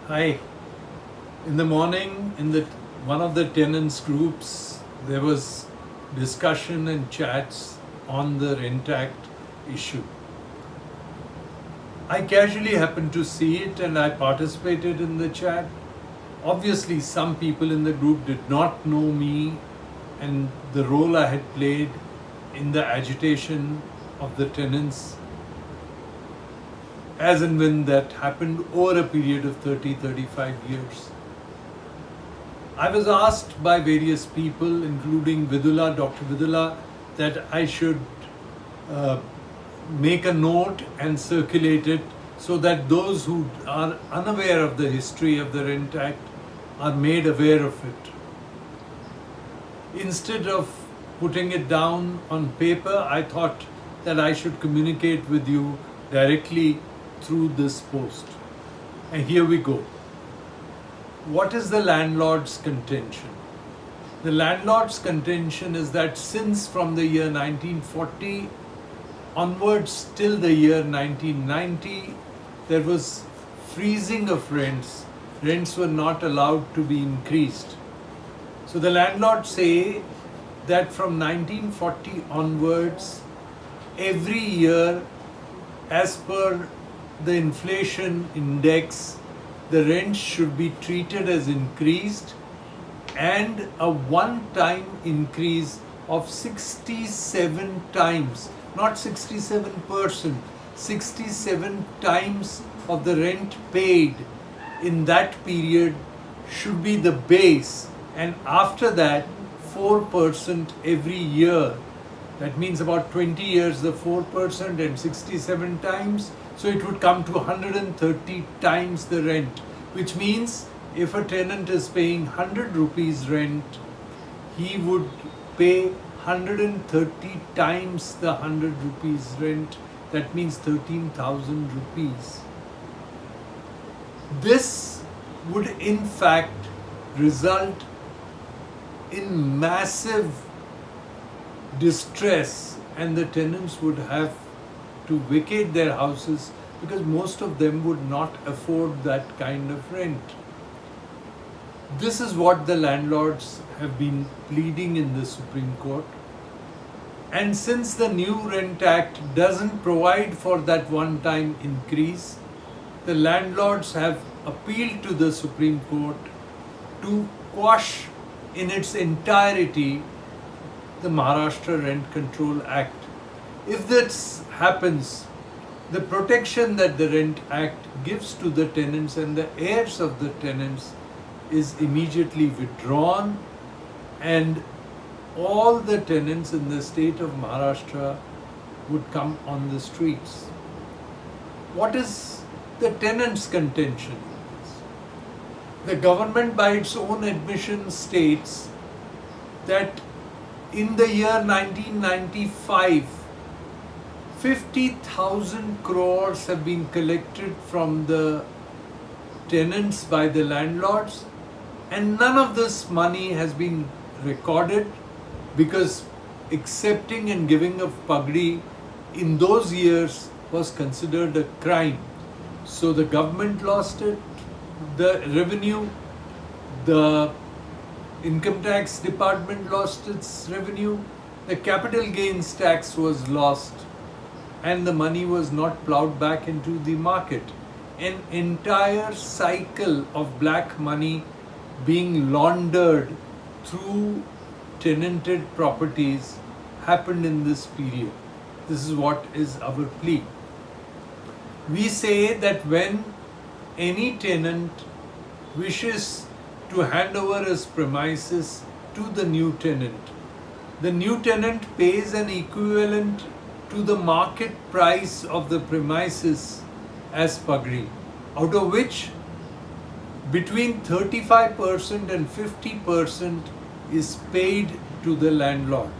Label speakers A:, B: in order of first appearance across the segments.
A: Hi. In the morning, in the one of the tenants groups, there was discussion and chats on the Rent Act issue. I casually happened to see it and I participated in the chat. Obviously, some people in the group did not know me and the role I had played in the agitation of the tenants as and when that happened over a period of 35 years. I was asked by various people, including Dr. Vidula, that I should make a note and circulate it so that those who are unaware of the history of the Rent Act are made aware of it. Instead of putting it down on paper, I thought that I should communicate with you directly through this post. And here we go. What is the landlord's contention? The landlord's contention is that since from the year 1940 onwards till the year 1990, there was freezing of rents. Rents were not allowed to be increased. So the landlords say that from 1940 onwards, every year, as per the inflation index, the rent should be treated as increased, and a one-time increase of 67 times, not 67%, 67 times of the rent paid in that period should be the base, and after that 4% every year. That means about 20 years the 4% and 67 times. So it would come to 130 times the rent, which means if a tenant is paying 100 rupees rent, he would pay 130 times the 100 rupees rent. That means 13,000 rupees. This would in fact result in massive distress, and the tenants would have to vacate their houses because most of them would not afford that kind of rent. This is what the landlords have been pleading in the Supreme Court. And since the new Rent Act doesn't provide for that one-time increase, the landlords have appealed to the Supreme Court to quash in its entirety the Maharashtra Rent Control Act. If this happens, the protection that the Rent Act gives to the tenants and the heirs of the tenants is immediately withdrawn, and all the tenants in the state of Maharashtra would come on the streets. What is the tenants' contention? The government, by its own admission, states that in the year 1995, 50,000 crores have been collected from the tenants by the landlords, and none of this money has been recorded because accepting and giving of pagdi in those years was considered a crime. So the government lost it, the revenue, the income tax department lost its revenue, the capital gains tax was lost, and the money was not plowed back into the market. An entire cycle of black money being laundered through tenanted properties happened in this period. This is what is our plea. We say that when any tenant wishes to hand over his premises to the new tenant pays an equivalent to the market price of the premises as pagdi, out of which between 35% and 50% is paid to the landlord,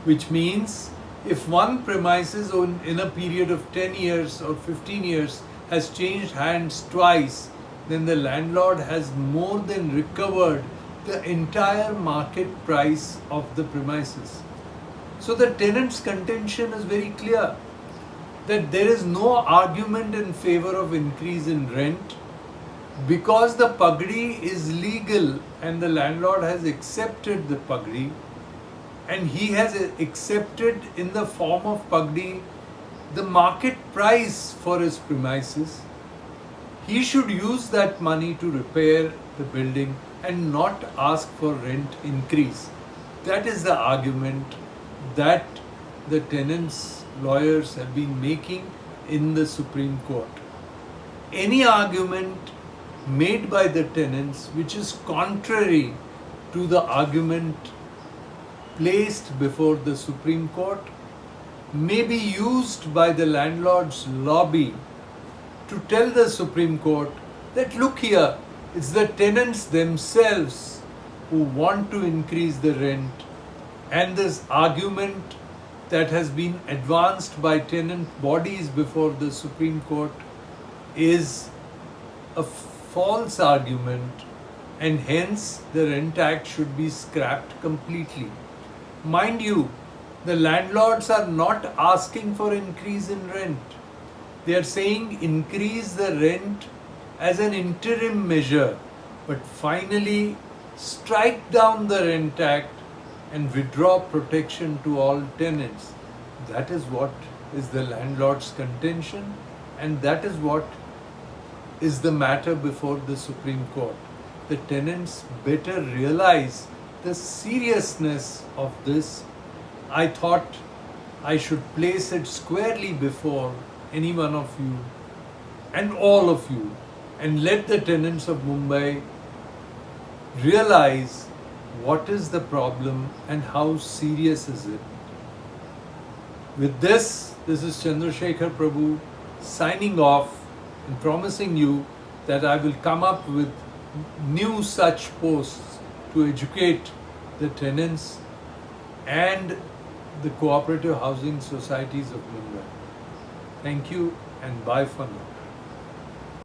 A: which means if one premises in a period of 10 years or 15 years has changed hands twice, then the landlord has more than recovered the entire market price of the premises. So the tenant's contention is very clear that there is no argument in favor of increase in rent. Because the pagdi is legal and the landlord has accepted the pagdi, and he has accepted in the form of pagdi the market price for his premises, he should use that money to repair the building and not ask for rent increase. That is the argument that the tenants' lawyers have been making in the Supreme Court. Any argument made by the tenants which is contrary to the argument placed before the Supreme Court may be used by the landlord's lobby to tell the Supreme Court that, look here, it's the tenants themselves who want to increase the rent, and this argument that has been advanced by tenant bodies before the Supreme Court is a false argument, and hence the Rent Act should be scrapped completely. Mind you, the landlords are not asking for increase in rent. They are saying increase the rent as an interim measure, but finally strike down the Rent Act and withdraw protection to all tenants. That is what is the landlord's contention, and that is what is the matter before the Supreme Court. The tenants better realize the seriousness of this. I thought I should place it squarely before any one of you and all of you, and let the tenants of Mumbai realize what is the problem and how serious is it. With this is Chandrashekhar Prabhu signing off and promising you that I will come up with new such posts to educate the tenants and the cooperative housing societies of Mumbai. Thank you and bye for now.